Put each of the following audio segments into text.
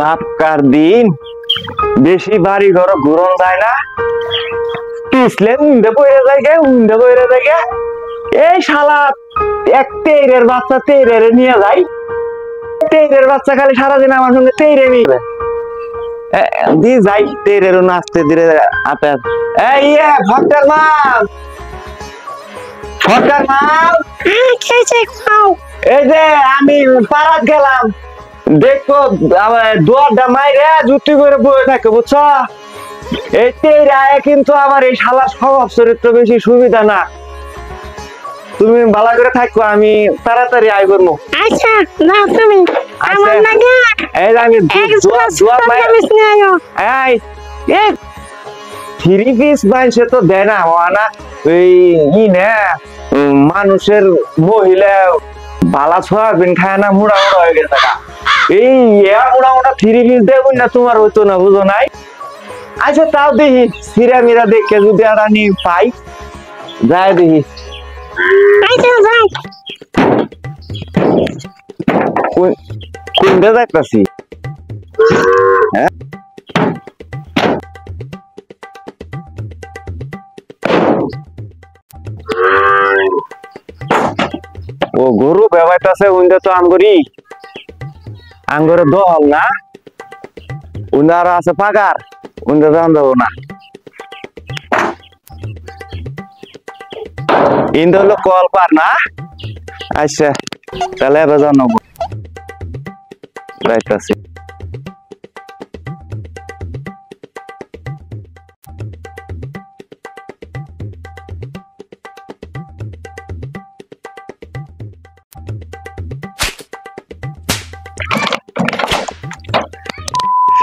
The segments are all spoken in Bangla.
ধাপকার দিন বেশি বাড়ি ঘর ঘুরন যায় না, পিছলে উন্দে পড়ে যায় গে, উন্দে পড়ে যায় গে। এই শালা এক তেইরের বাচ্চা তেইরের নিয়ে যায়, তেইরের বাচ্চা খালি সারাদিন আমার সঙ্গে তেইরে নিয়ে দি যাই, তেইরের নাচতে ধীরে হাতে। এই ফটকার মাল, ফটকার মাল, এই যে আমি পাড়াত গেলাম, দেখো দুয়ারটা মাইরে জুতি করে বয়ে থাকে বুঝছ। এই তেইরা কিন্তু আমার এই শালার স্বভাব চরিত্র বেশি সুবিধা না, তুমি ভালো করে থাকো, আমি তাড়াতাড়ি আই করবো। আচ্ছা না তুমি আমার নাকি এই আমি এই থ্রি পিস বাইছে তো দেয় না না ওই ই না মানুষের মহিলা বালা সয়াবিন খায় না, মুড়া মুড়া হয়ে গেছে এই মুড়া মুড়া থ্রি পিস দেব না, তোমার হইতো না বুঝো নাই। আচ্ছা তাও দেখি সিরা মিরা দেখে যদি আর আনি পাই যাই দেখি। কোনটা দেখতেছি হ্যাঁ ও গরু বেবাইতাছে উন্দে তো আমগরি আঙ্গরে দল না, উনারা আছে পাগার উন্দে জান দেবো না। ইন্দে হলো কল পার না। আচ্ছা তাহলে এবার জানাবো যাইতাছি।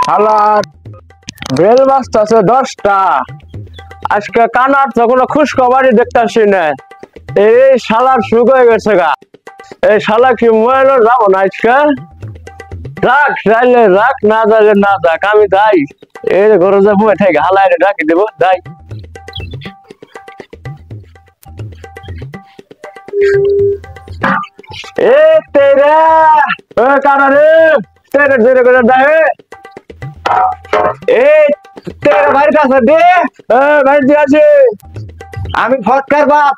শালার বেল বাজতাছে 10টা, আজকে কানার তো কোনো খুশ খবরই দেখতেছি না। এই শালার সুখ হয়ে গেছে গা, এই শালা কি মোবাইল যাবো না আজকে, রাখ যাইলে রাখ, না যাইলে না যাক, আমি যাই এই ঘরে যাবো থেকে হালাই ডাকি দেবো যাই। এ তেরা ও কানা রে, তেরে তেরে করে দাহে এই তেরা ভাই কাছে দে, ভাই দিয়ে আছে, আমি ফটকার বাপ।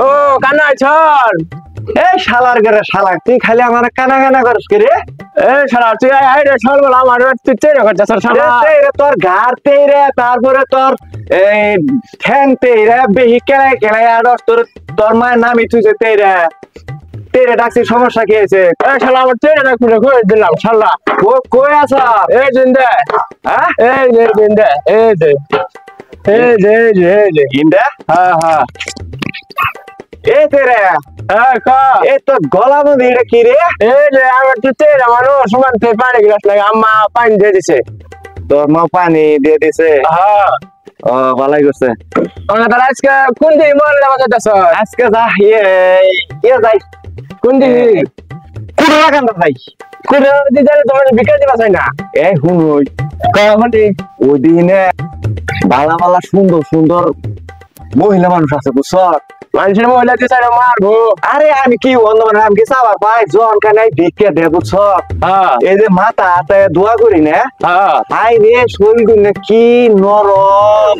ও কানা ছাড়, এই শালার ঘরে শালা তুই খালি আমার কানা কানা করিস কি রে? এই শালা তুই আই রে চল বল আমার তুই তেরে করছিস শালা। তেরে তোর ঘাড় তেরে, তারপরে তোর এই ঠ্যাং তেরে, বেহি কেলাই কেলাই আড়স, তোর তোর মায়ের নামই তুই যে তেরে তেরে ডাকছি, সমস্যা কি হয়েছে? এই শালা আমার তেরে ডাক করে কই দিলাম শালা। ও কই আছা? এই জিন্দে হ্যাঁ এই যে জিন্দে এই যে এই যে এই যে ইন্দা হ্যাঁ হ্যাঁ এ তেরে হ্যাঁ কা এ তো গলা মধ্যে এটা কি রে? এই যে আমার তো তেরে মানুষ সমান তে পানি গ্লাস লাগে, আম্মা পানি দিয়ে দিছে। তোর মা পানি দিয়ে দিছে? হ্যাঁ ও ভালোই করছে। তাহলে আজকে কোন দিন মনে যাওয়া যাইতেছ? আজকে যা ইয়ে যাই কোন দিন কোন লাগান ভাই, কোন দিন তোমার বিকাশ দিবা চাই না। এই হুনুই ওই দিনে ভালা ভালা সুন্দর সুন্দর মহিলা মানুষ আছে বুঝছ, মানুষের মহিলা দিয়ে চাই মারবো। আরে আমি কি অন্য মানে আমি কি চাবার পাই জন কানাই ভিক্ষে দে বুঝছ। হ্যাঁ এই যে মাথা হাতে দোয়া করি না, হ্যাঁ হাই রে শরীর না কি নরম,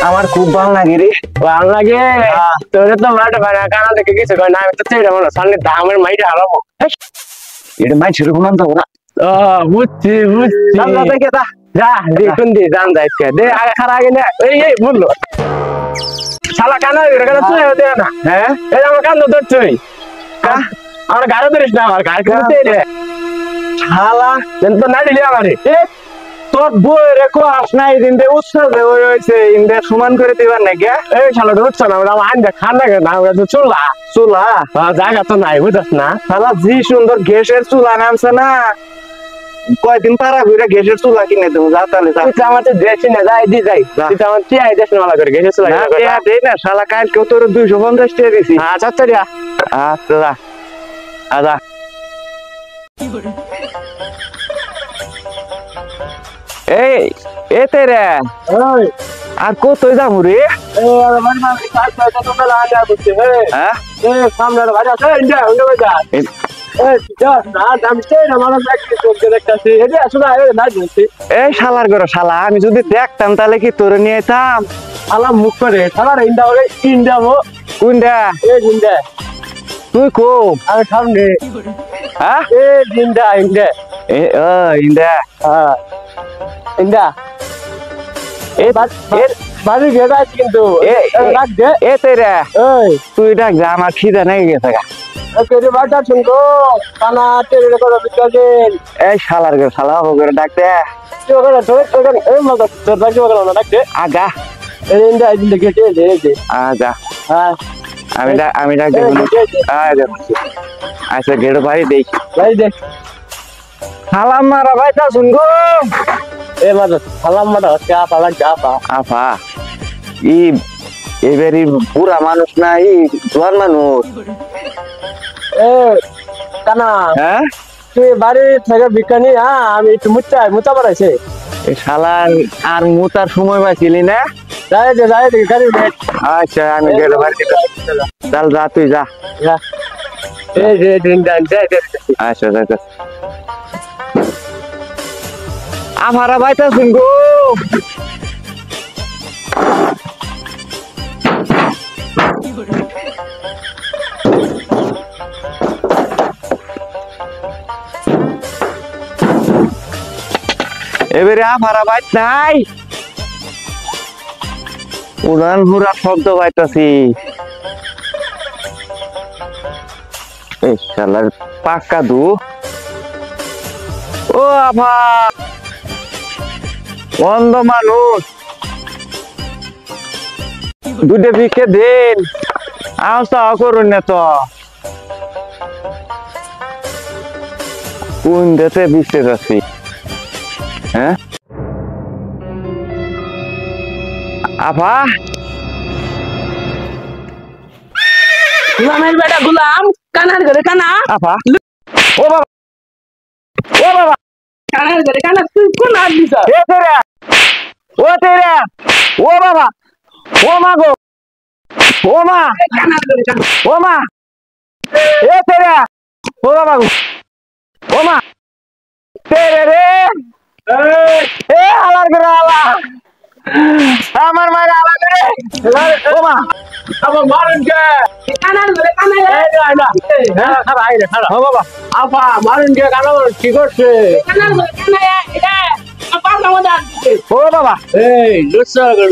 আমার খুব ভালো লাগে রে। ভালো লাগে তোর তো মাঠে ভাড়া কানা দেখে কিছু কয় না, আমি তো চেয়ে মানুষ সামনে দামের মাইটা হারাবো। এটা মাইছের গুণান তো ওরা বুঝছি বুঝছি দেখে দা যা দেখুন দি জান যাইছে দে আগে খারা আগে না এই এই বললো শালা কানা কানা তুই দে না। হ্যাঁ এই আমার কান ধর তুই আমার গাড়ি ধরিস না, আমার গাড়ি কিনতে রে শালা তো না দিলি আমারে। তোর বই রেখো আস না এই দিন উৎসাহ হয়েছে ইন্দে সমান করে দিবার নাকি? এই শালা ধরছ না আমার আইন দেখ খান না আমরা তো চুলা চুলা জায়গা তো নাই বুঝছ না। শালা জি সুন্দর গ্যাসের চুলা নামছে না, কয়দিন পারা ঘুরে গ্যাসের চুলা কিনে দেবো, যা তাহলে তুই আমার তো দেশি না যাই দি যাই তুই আমার টিয়াই দেশ না করে গেছে চুলা দেই না শালা কালকেও তোর 250 টাকা দিছি। আচ্ছা চলিয়া আচ্ছা যা আদা এই এতে রে আর কতই যাবো রে? এই শালার ঘরে শালা আমি যদি দেখতাম তাহলে কি তোরে নিয়ে যেতাম। আলাম মুখ করে সারা ইন্দা ওরে ইন্দাবো কোনটা এই জিন্দা তুই কো আমি সামনে হ্যাঁ এই জিন্দা ইন্দা এ ও ইন্দা হ্যাঁ ইন্দা এ বাড়ি গেছে আছে কিন্তু রাখ দে এ তেরে এই তুই ডাক যা আমার খিদে নাই গেছে গা। কেরে বাটা শুনকো কানা তেরে করে বিকাজেন এই শালার ঘরে শালা ও করে ডাক দে তুই ওখানে তোর এই মত তোর বাকি ওখানে না রাখ দে আগা এই ইন্দা ইন্দা গেছে দে আগা হ্যাঁ আমি ডাক দে আগে আচ্ছা গেড়ো বাড়ি দেই ভাই দে সালাম মারা ভাইটা শুনগো এ মাদ সালাম মাদ চা পালা চা পা আফা ই এবারে পুরা মানুষ না ই জোয়ান মানুষ এ কানা হ্যাঁ তুই বাড়ি থেকে বিকানি হ্যাঁ আমি একটু মুতা বাড়াইছে এই শালার আর মুতার সময় পাইছিলি না যাই দে গাড়ি বেট আচ্ছা আমি গেড়ো বাড়ি চল যা তুই যা যা এই যে দিন দান দে আচ্ছা আচ্ছা আফারা ভাইটা শুনগো এবারে আফারা বাইত নাই উড়ান হুরা শব্দ পাইতাছি এই শালার পাক্কা দু ও আফা অন্ধ মানুষ দুটো ভিক্ষে দিন আশা করুন না তো কোন দেশে ভিক্ষে যাচ্ছি হ্যাঁ আফা গুলামের বেটা গুলাম কানার ঘরে কানা আফা ও বাবা ও বাবা কানার ঘরে কানা তুই কোন আদমি স্যার এ তেরে ও তেরে ও বাবা ও মা গো ও মা কানার ঘরে কানা ও মা এ তেরে ও বাবা গো ও মা তেরে রে এ আলার করে আলা আমার মায়ের আলা করে ও মা আমার মারেন কে কানার ঘরে কানা এই না হ্যাঁ খারাপ আইরে খারাপ ও বাবা আপা মারেন কে কানা কি করছে কানার ঘরে কানা এটা আপা আমাদের দিতে ও বাবা এই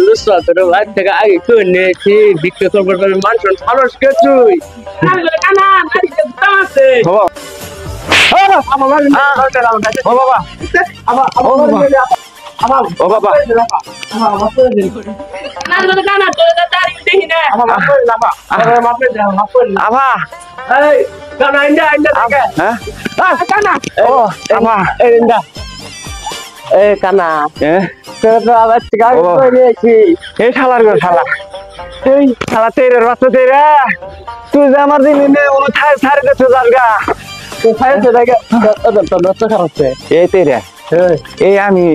লুসা তোর ভাই থেকে আগে তুই নেছি বিক্রি করবার মানুষ সারস কে তুই কানার ঘরে কানা নারীতে দাম আছে ও বাবা ও বাবা আমার মারেন ও বাবা আমার ও বাবা কানার ঘরে কানা তোর দাঁড়ি দেখি না আভা এই কানা ইন্ডা থেকে হ্যাঁ কানা ও আভা এই ইন্ডা এই কানা হ্যাঁ তোর তো আবার থেকে আগে ও। কই নিয়েছি এই শালার গো শালা এই শালা তেরের বাচ্চা তেরে তুই যে আমার দিন নে ও থাই ছাড়ে দে তুই জালগা তুই খাইছে দেখে তোর নষ্ট খারাপছে এই তেরে এই আমি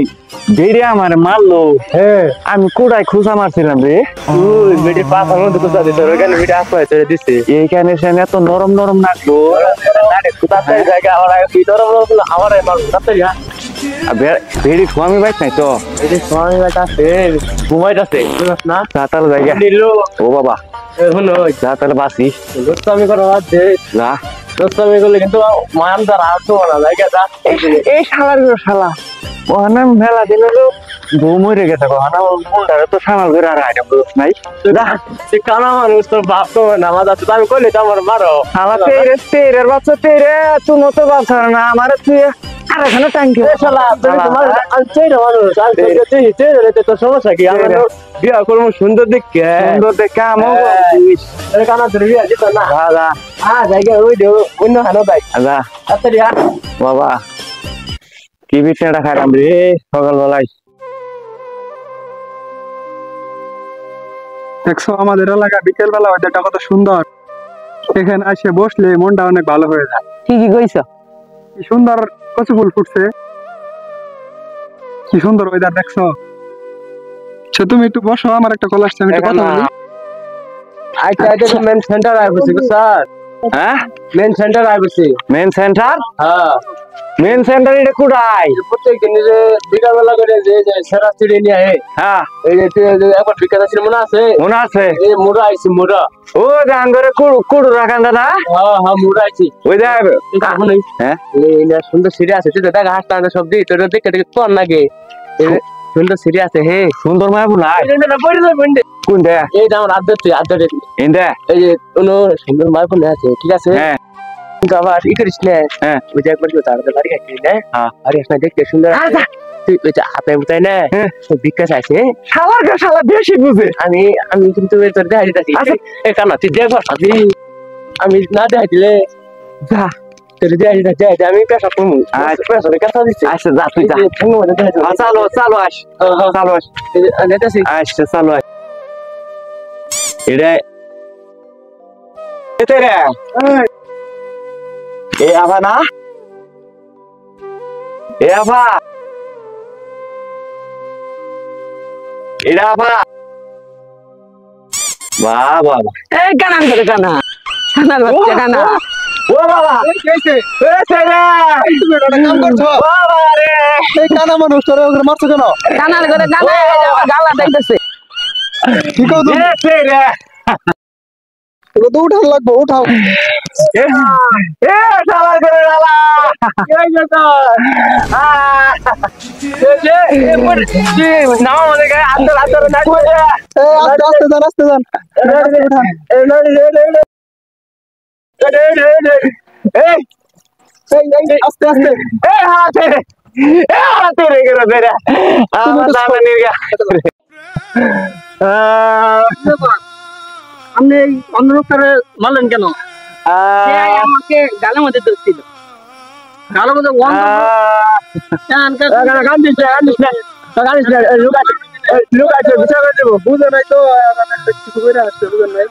বেরে আমার মারলো হ্যাঁ আমি কোড়াই খুঁজা মারছিলাম রে তুই বেটি পাপার মধ্যে কোথা দিতে ওখানে বেটি আসতে তোরে দিছে এইখানে সে এত নরম নরম লাগলো আরে কোথাতে জায়গা আমার আগে তুই ধরো আমার মার কোথাতে যা ভেড়ি আমি বাইক নাই তো এই সময় বেটা আছে ঘুমাইতাছে বুঝছ না যাতাল জায়গা নিল ও বাবা এখন ওই যাতাল বাসি দোস্তামি করে আছে যা দোস্তামি করলে কিন্তু মান তার আসতো না জায়গা যা এই শালার গো শালা ও নাম মেলা দিন হলো বউ মরে গেছে গো না মুন্ডারে তো সামাল করে আর আইনা বুঝ নাই যা তুই কানা মানুষ তোর বাপ তো নামাজ আছে আমি কইলে তো আমার মারো আমার তেরের বাচ্চা তেরে তুই মতো বাচ্চা না আমার তুই আর এখানে ট্যাঙ্কি শালা তুই তোমার আমি চাই না মানুষ আমি তুই তুই তোর সমস্যা কি আমার বিয়া করবো সুন্দর দেখে সুন্দর দেখে আমও তোর কানা তোর বিয়া দিত না যা জায়গা ওই দেও অন্য হানো ভাই যা তাড়াতাড়ি বাবা কি বিছানাটা খাইলাম রে সকালবেলায় দেখছো আমাদের এলাকা বিকেল বেলা ওয়েদারটা কত সুন্দর, এখানে এসে বসলে মনটা অনেক ভালো হয়ে যায়। ঠিকই কইছ, কি সুন্দর কচু ফুল ফুটছে, কি সুন্দর ওয়েদার দেখছো। সে তুমি একটু বসো, আমার একটা কল আসছে, আমি একটু কথা বলি। আচ্ছা আচ্ছা মেন সেন্টার আসছে স্যার হ্যাঁ মেন সেন্টার আইবছি। মেন সেন্টার হ্যাঁ মেন সেন্টার এটা কোথায়? প্রত্যেক দিন যে বিকাল বেলা করে যে সেরা চিড়ে নিয়ে আহে হ্যাঁ এই যে একবার বিকাল ছিল মনে আছে? মনে আছে এই মোড়া আইছি মোড়া। ও গান করে কুড়ু রাখান দাদা হ্যাঁ হ্যাঁ মোড়া আইছি। ওই যাবে হ্যাঁ এই না সুন্দর সিঁড়ি আছে তুই তো দেখ হাঁটতে হাঁটতে সব দিই তোর দেখে দেখে তোর লাগে সুন্দর সিঁড়ি আছে হে সুন্দর মায়া বুলাই কোন দে এই যে আমার আদ্যার ইন্দে এই যে কোনো সুন্দর মায়ের ফোন আছে ঠিক আছে হ্যাঁ কিন্তু আবার ই করিস না হ্যাঁ ওই যে একবার কেউ তাড়াতাড়ি বাড়ি আসবি না হ্যাঁ। বাড়ি আসলে দেখতে সুন্দর আছে। তুই ওই যে আপনার মতো না হ্যাঁ। বিকাশ আছে শালা বেশি বুঝে আমি আমি কিন্তু তোর দেখা দিতেছি আচ্ছা। এই কানা তুই দেখ আমি না দেখা দিলে যা তোর দেখা দিতে আমি পেশা করবো পেশা কথা দিচ্ছি আচ্ছা যা তুই যা চালো চালো আস চালো আস দেখতেছি আচ্ছা চালো আস এটা এতে রে এ আবা না এ আবা এটা আবা বাহ বাবা এই কানান করে কানার বাচ্চা কানা ও বাবা এসে রে কাম করছো বাবা রে এই কানা মানুষ তোরা ওগুলো মারছো কেন? কানার করে কানা গালা দেখতেছে কি কও তুমি? এসে রে ওগুলো তো উঠান লাগবো উঠাও। এ শালা করে শালা এই যে তো নাম আমাদের গায়ে আন্দোলন আন্দোলন না করে এই আস্তে আস্তে যান আস্তে যান উঠান। এই আস্তে আস্তে হাতে রে গেল বেরা আমার দাদা নির্গা আপনি এই অন্ধকারে মারলেন কেন? সে আমাকে গালের মধ্যে ধরছিল গালের মধ্যে বুঝে নাই তো কিছু করে আসছে বুঝেন নাই।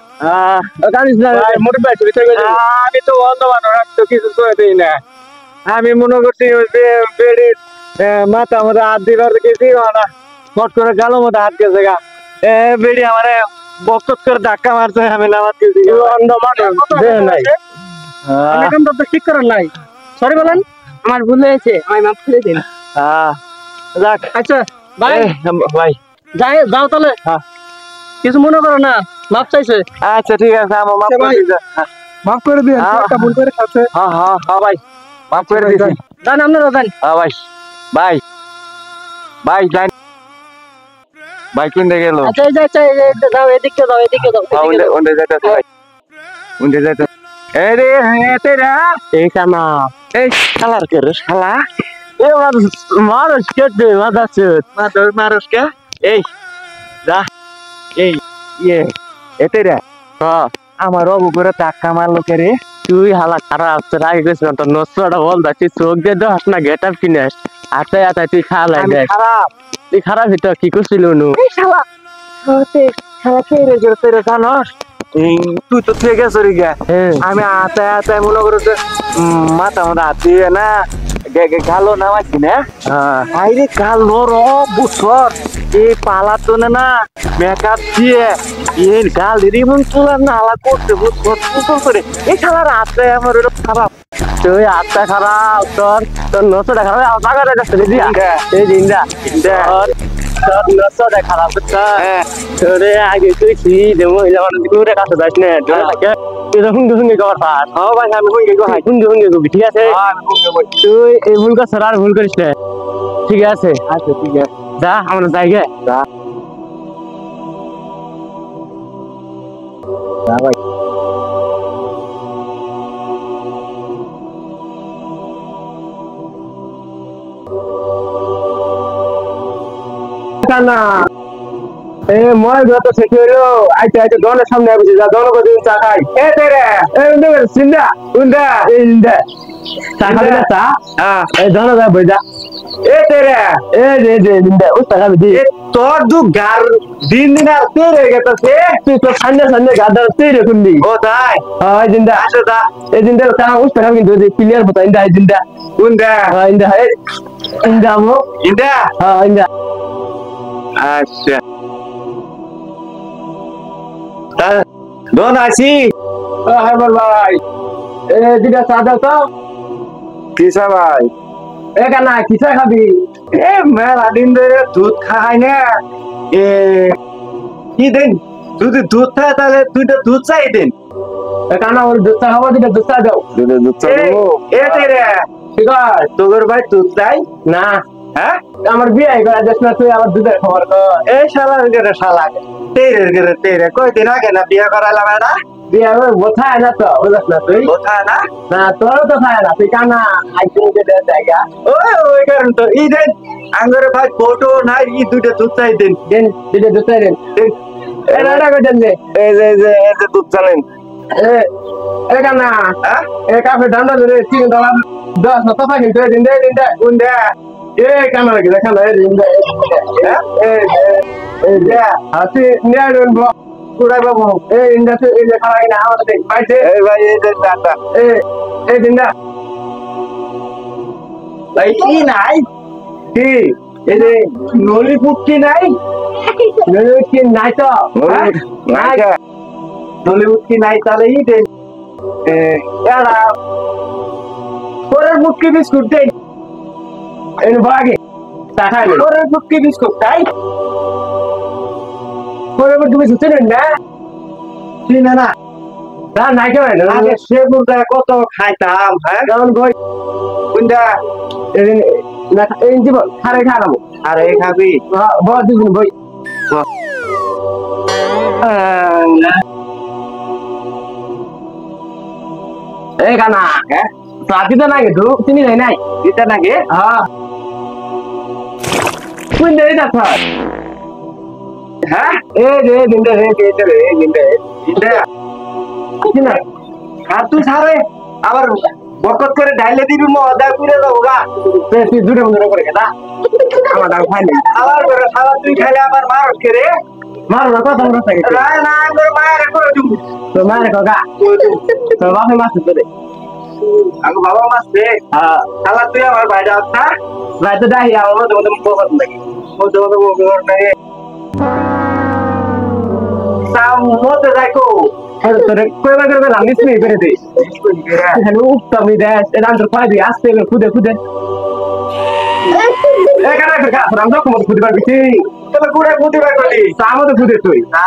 আমি তো অন্ধ মানুষ আমি তো কিছু করে দিই না আমি মনে করছি ওই যে বেড়ির মাথা মধ্যে হাত দিবার গেছি না ফট করে গালো মধ্যে হাত গেছে গা বেড়ি আমার বকত করে ধাক্কা মারছে আমি নামাজ গেছি অন্ধ মানুষ দেহ নাই আমি এখন তো ঠিক করার নাই সরি বলেন আমার ভুল হয়েছে আমায় মাফ করে দিন। যাক আচ্ছা ভাই ভাই যাও তাহলে হ্যাঁ। কিছু মনে করো না মাফ চাইছে আচ্ছা ঠিক আছে আমার মাফ করে দিন মাফ করে দিন একটা ভুল করে খাচ্ছে হ্যাঁ হ্যাঁ হ্যাঁ ভাই মাফ করে দিছি দেন আপনারা দেন হ্যাঁ ভাই ভাই ভাই যাই ভাই কোন দিকে গেল আচ্ছা এই যে আচ্ছা এই যে দাও এদিকে দাও এদিকে দাও ওন্ডে যাইতাছে ভাই ওন্ডে যাইতাছে এই রে তেরা এই কানা এই শালার কে রে শালা এ মারস কে দে মারস কে এই যা এই ইয়ে এতে রে আমার অবু করে টাকা মারলো কে রে তুই হালা খারাপ তোর আগে গেছিলাম তোর নষ্টটা বল তুই চোখ দিয়ে দোস না গেট আপ কিনেস আতে আতে তুই খা আমি লাগে খারাপ তুই খারাপ হইতো কি করছিল নু এই শালা শালা কে রে জোরে রে জানোস তুই তো ঠিক আছে রে গে আমি আতে আতে মনে করো যে মাথা মধ্যে হাত দিয়ে না গালো নামাইছি না আইরে গালো র বুসর এই পালা তো না মেকআপ দিয়ে এই গাল রিমন তোলা নালা করতে বুসর বুসর করে এই শালার হাতে আমার ওরকম খারাপ তুই আত্মা খারাপ তোর তোর নষ্টটা খারাপ আমার কাছে দিয়া এই দিনটা তোর তোর নষ্টটা খারাপ তোরে আগে তুই কি দেবো মহিলা কাছে যাস না তুই যখন হুঙ্গি কর পাস ভাই আমি হুঙ্গি গো হুঙ্গি করবি ঠিক আছে তুই এই ভুল করছ আর ভুল করিস না ঠিক আছে আচ্ছা ঠিক আছে যা আমরা জায়গা যা ভাই না এ মই যত শেষ হইলো আইতে আইতে দলের সামনে আসছি যা দল করে চা খাই এ তেরে এ উন্ডে সিন্দা উন্ডা ইন্দা চা খাবি না চা এই দল যা বইজা এ তেরে এ রে রে ইন্দা উস্তা খাবি দি তোর দু গার দিন দিন আর তেরে গেছে তুই তো সামনে সামনে গাদার তেরে খুললি ও তাই হয় জিন্দা আচ্ছা দা এই জিন্দা চা উস্তা খাবি কিন্তু ক্লিয়ার বতা ইন্দা জিন্দা কোনটা হয় ইন্দা ইন্দা মো ইন্দা হ্যাঁ ইন্দা আচ্ছা দোন আসি হ্যাঁ ভাই দুটা চা দাও তো। কিসা ভাই? এ কানা কিসা খাবি? এ মেলা দিন ধরে দুধ খাই না। এ কি দেন? যদি দুধ খায় তাহলে দুইটা দুধ চাই দেন। এ কানা ওর দুধ চা খাবো, দুটা দুধ চা দাও। দুধ চা দেবো। এ তেরে ঠিক আছে তোর ভাই দুধ চাই না? হ্যাঁ আমার বিয়ে করা যাস না, তুই আমার দুধের খবর কর। এই শালার গেরে শালা তেরে গেরে তেরে কয়দিন আগে না বিয়ে করাইলাম এটা বিয়ে বোঝায় না তো, বুঝস না তুই? কোথায় না না তোরও তো খায় না, তুই কানা আইসিং জায়গা ওই কারণ তো ই দেন আঙ্গরে ভাই ফটো নাই ই দুইটা দুধ চাই দেন দেন, দুটা দুধ চা দেন। এটা করছেন যে এই যে দুধ চালেন এ কানা হ্যাঁ এ কাফে ঠান্ডা ধরে চিকেন দাও 10 না কথা কিন্তু দিন দে কোন দে এ কানা লাগে দেখা না দিন দে এই যে হাসি নিয়ে কুড়াই বাবু এই ইন্ডাতে এই যে খাওয়াই না আমাদের দেখ পাইছে এই ভাই এই যে টাটা এই দিনটা ভাই কি নাই কি এই যে নলি পুটকি নাই নলি কি নাই তো নাই নলি পুটকি নাই তাহলে ই দেন এরা পরের মুটকি বিস্কুট দেই এই বাগে টাকাই পরের পুটকি বিস্কুট তাই পরের মুটকি বিস্কুট দেন না চিনে না না নাই কেন আগে সেগুনটা কত খাইতাম হ্যাঁ কারণ কই কোনটা না এই জীবন খারে খারাপ আর এই খাবি বহুত দিন বই এই কানা হ্যাঁ প্রাতি তো নাকি ধুপ চিনি নাই নাই দিতে নাকি হ্যাঁ কোন দেরি না স্যার হ্যাঁ এই রে দিনটা রে দিনটা রে দিনটা দিতে কি না আর তুই সারে আবার বকত করে ঢাইলে দিবি মজা করে যাবো গা তুই দূরে মনে করে গেলা আমার দাম খাই নাই আবার করে সারা তুই খাইলে আবার মারস কে রে মার না কথা বলতে গেছে না না আমার মায়ের করে দিবি তো মার কাকা তো বাপে মাছ ধরে আমি বাবা মাছ দে শালা তুই আমার বাইরে আসা রাতে দাই আমার মধ্যে মধ্যে বকত লাগে মধ্যে মধ্যে বকত লাগে সাম মধ্যে দেখো তোরে কয়বার করে বললাম মিসমি করে দে এখানে উত্তমি দেশ এটা আন্তর পাই দিয়ে আসতে এলো খুদে খুদে এখানে একটা গাছ রাম দক্ষ মতো খুদে পারবি তাহলে গুড়ে বুদ্ধি বের করলি আমাদের খুদে তুই না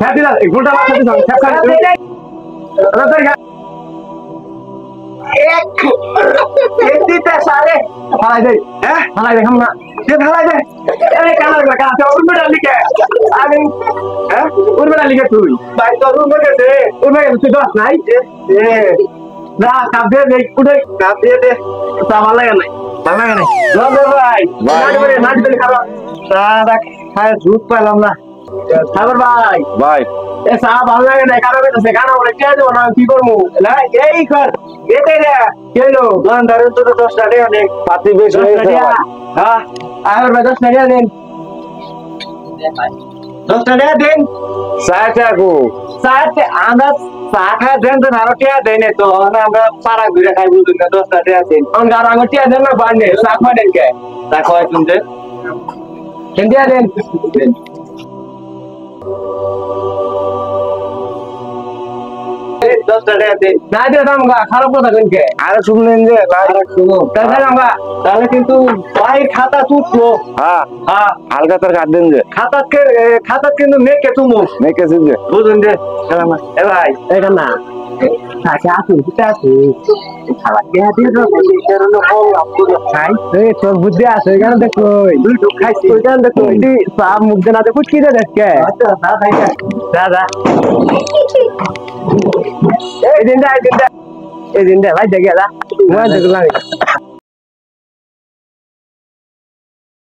হ্যাঁ দিলা গোলটা মাছ দিস সব খাই রাতের ঘাট এক দিতে সারে ফালাই দেই হ্যাঁ ফালাই দে খাম না যে ঢালাই দে এই কানা লাগবে কানা তুই উড়বে লিখে আমি হ্যাঁ উড়বে লিখে তুই ভাই তো রুম গেছে উড়বে তুই দশ নাই এ না কাপ দিয়ে দেখ উঠে কাপ দিয়ে দে তা ভালো লাগে না ভালো লাগে না রবে ভাই নাচ বলে খাবার সারা খায় দুধ পাইলাম না খাবার ভাই ভাই এ চা ভালো লাগে না কারো বেঁচে কানা বলে কে দেবো না কি করবো না এই কর এতে রে কেলো দোকানদারের তো 10 টাকা অনেক পাতি বেশি হয়ে গেছে হ্যাঁ আর ভাই 10 টাকা দেন 10 টাকা দেন ষাট টাকা সাথে আমরা চা খায় দেন তো আরো টাকা দেয় না তো আমরা পাড়া ঘুরে খাই বুঝুন না 10 টাকা দেন অন গার আঙটিয়া দেন না বান্ডে শাক মারেন কে তা কয় শুনতে কেন্দিয়া দেন 10 টাকা দেন না দিয়ে দাম গা খারাপ কথা কেন কে আর শুনলেন যে আর শুনো তাহলে আমরা তাহলে কিন্তু ভাইয়ের খাতা তুলছো হ্যাঁ হ্যাঁ হালকা তোর কাট দেন যে খাতা কিন্তু মেকে তুমি মেকেছিস যে বুঝুন যে এ ভাই এটা না আচ্ছা আসুন ঠিক আছে খাবার কে দিয়ে দাও খাই তোর বুদ্ধি আছে এখানে দেখো খাইছি ওইখানে দেখো এটি সাপ মুখ দেনা দেখো কি রে দেখে দাদা এই দিনটা ভাই দেখে দা মই দেখলাম